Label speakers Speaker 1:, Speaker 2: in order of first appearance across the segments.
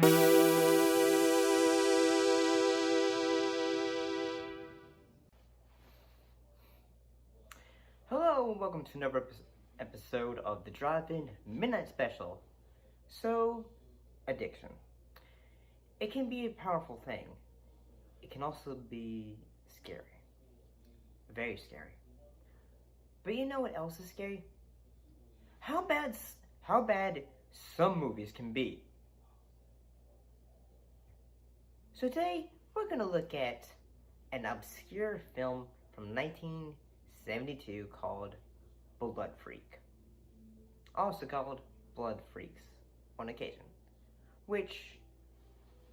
Speaker 1: Hello, and welcome to another episode of the Drive-In Midnight Special. So, addiction. It can be a powerful thing. It can also be scary. Very scary. But you know what else is scary? How bad some movies can be. So today, we're going to look at an obscure film from 1972 called Blood Freak. Also called Blood Freaks on occasion. Which,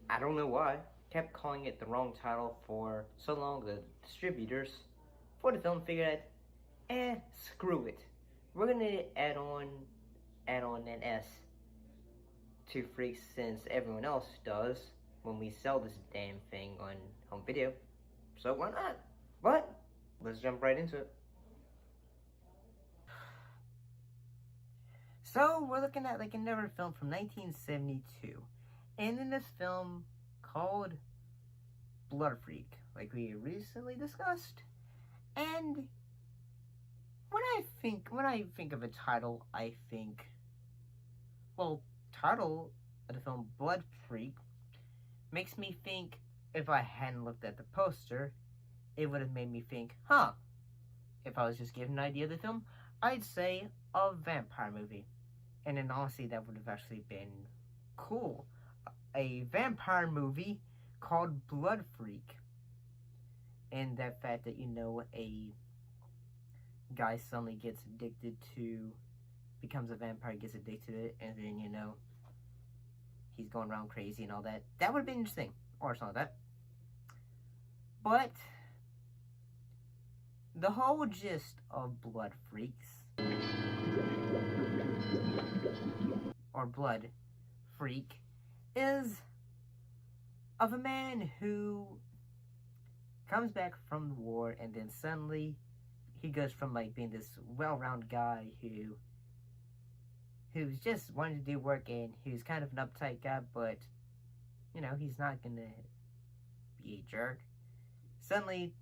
Speaker 1: I don't know why, kept calling it the wrong title for so long. The distributors for the film figured out, screw it. We're gonna add on an S to Freaks since everyone else does when we sell this damn thing on home video. So why not? But let's jump right into it. So we're looking at like another film from 1972. And in this film called Blood Freak, like we recently discussed. And when I think of a title, I think, well, title of the film Blood Freak makes me think, if I hadn't looked at the poster, it would have made me think, if I was just given an idea of the film, I'd say a vampire movie. And in honesty, that would have actually been cool. A vampire movie called Blood Freak. And that fact that, a guy suddenly becomes a vampire, gets addicted to it, and then, he's going around crazy and all that. That would have been interesting. Or something like that. But the whole gist of Blood Freaks, or Blood Freak, is of a man who comes back from the war, and then suddenly he goes from like being this well-rounded guy who's just wanting to do work, and who's kind of an uptight guy, but he's not gonna be a jerk. Suddenly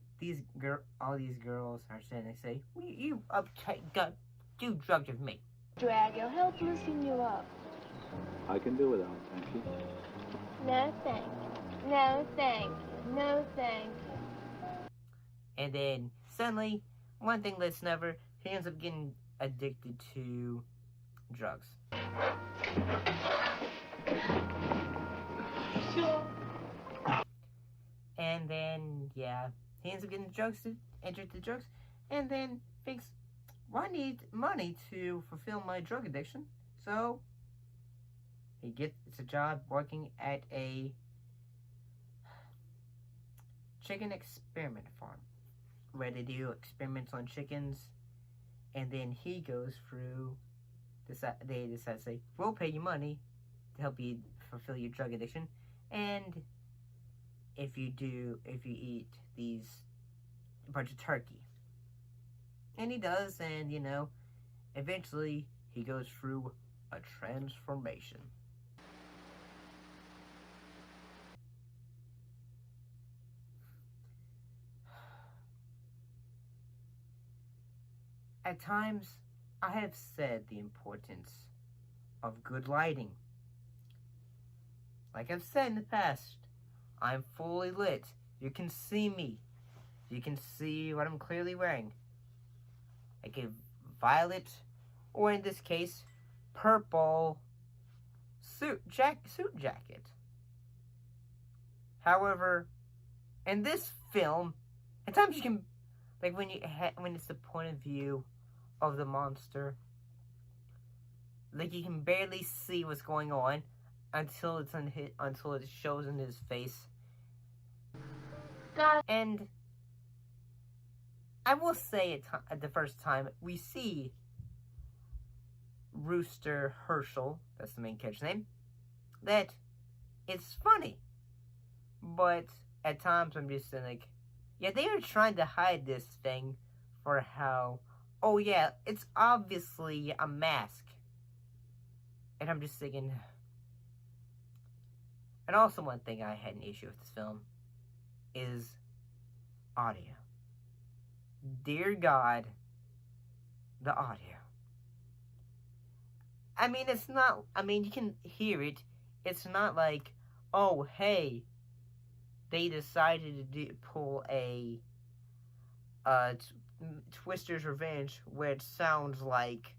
Speaker 1: all these girls are saying, they say, you uptight guy, do drugs with me.
Speaker 2: Drag, I'll help loosen you up.
Speaker 3: I can do without, thank you.
Speaker 2: No thanks. No thanks. No thanks.
Speaker 1: And then suddenly, one thing leads to another, he ends up getting addicted to drugs.
Speaker 2: Sure.
Speaker 1: And then, he ends up getting addicted to drugs, and then thinks, well, I need money to fulfill my drug addiction. So he gets a job working at a chicken experiment farm, where they do experiments on chickens. And then he goes through, they decide to say, we'll pay you money to help you fulfill your drug addiction, and if you eat a bunch of turkey. And he does, and eventually he goes through a transformation. At times, I have said the importance of good lighting. Like I've said in the past, I'm fully lit. You can see me. You can see what I'm clearly wearing. Like a violet, or in this case, purple suit jacket. However, in this film, at times you can, like when it's the point of view of the monster, like you can barely see what's going on until it shows in his face. And I will say at the first time we see Rooster Herschel, that's the main character's name, that it's funny. But at times I'm just like, yeah, they are trying to hide this thing for how, oh yeah, it's obviously a mask. And I'm just thinking, And also one thing I had an issue with this film is audio. Dear God, the audio. I mean, it's not, I mean, you can hear it. It's not like, oh, hey, they decided to pull a Twister's Revenge where it sounds like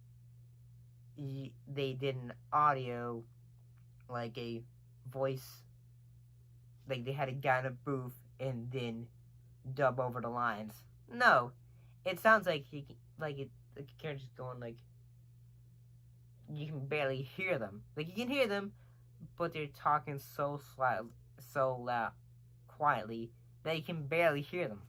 Speaker 1: they did an audio, like a voice, like they had a guy in a booth and then dub over the lines. No, it sounds like the character's going like, you can barely hear them. Like, you can hear them, but they're talking so loud, quietly, that you can barely hear them.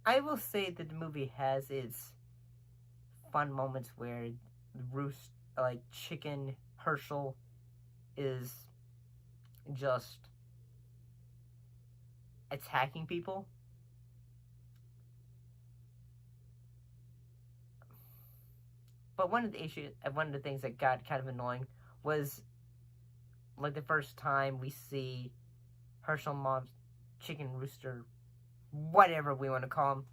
Speaker 1: I will say that the movie has its fun moments where Chicken Herschel is just attacking people. But one of the things that got kind of annoying was, like, the first time we see Herschel Mom's chicken rooster, whatever we want to call him,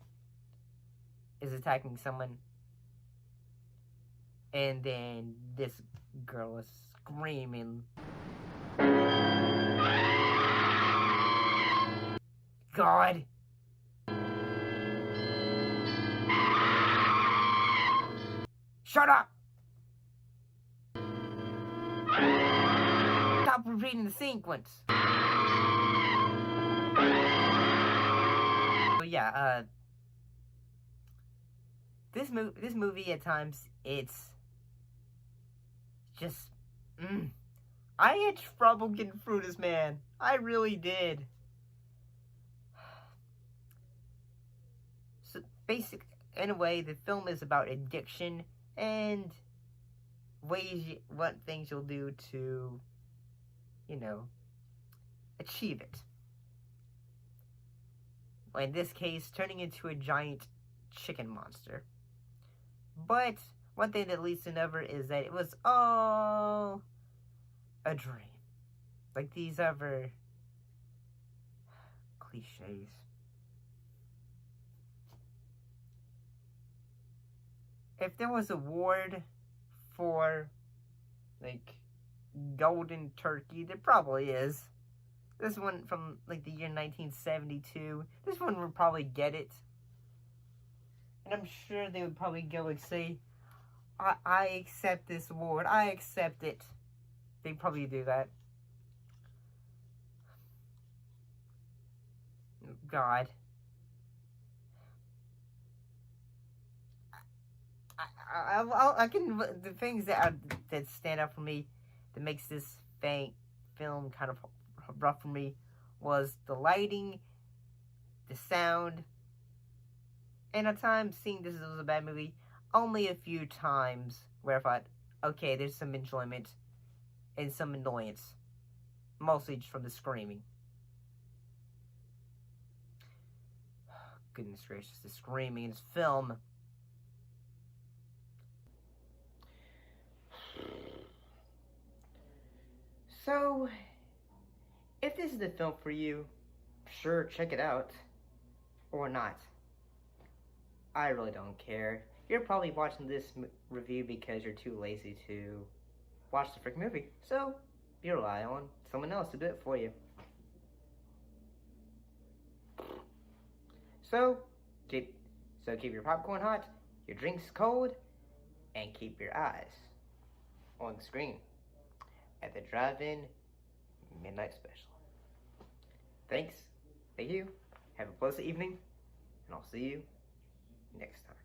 Speaker 1: is attacking someone. And then this girl is screaming, God! Shut up! Stop repeating the sequence. But yeah, this movie at times, it's just, I had trouble getting through this, man. I really did. So in a way, the film is about addiction and what things you'll do to, achieve it. In this case, turning into a giant chicken monster. But one thing that leads to never is that it was all a dream. Like these other cliches. If there was an award for, like, Golden Turkey, there probably is. This one from, like, the year 1972. This one would probably get it. And I'm sure they would probably go and say, I accept this award. I accept it. They'd probably do that. God. I can, the things that stand out for me that makes this film kind of rough for me was the lighting, the sound, and at times seeing this was a bad movie, only a few times where I thought, okay, there's some enjoyment and some annoyance, mostly just from the screaming. Goodness gracious, the screaming in this film. So, if this is the film for you, sure, check it out. Or not. I really don't care. You're probably watching this review because you're too lazy to watch the freaking movie. So, you rely on someone else to do it for you. So keep your popcorn hot, your drinks cold, and keep your eyes on the screen at the Drive-In Midnight Special. Thank you, have a pleasant evening, and I'll see you next time.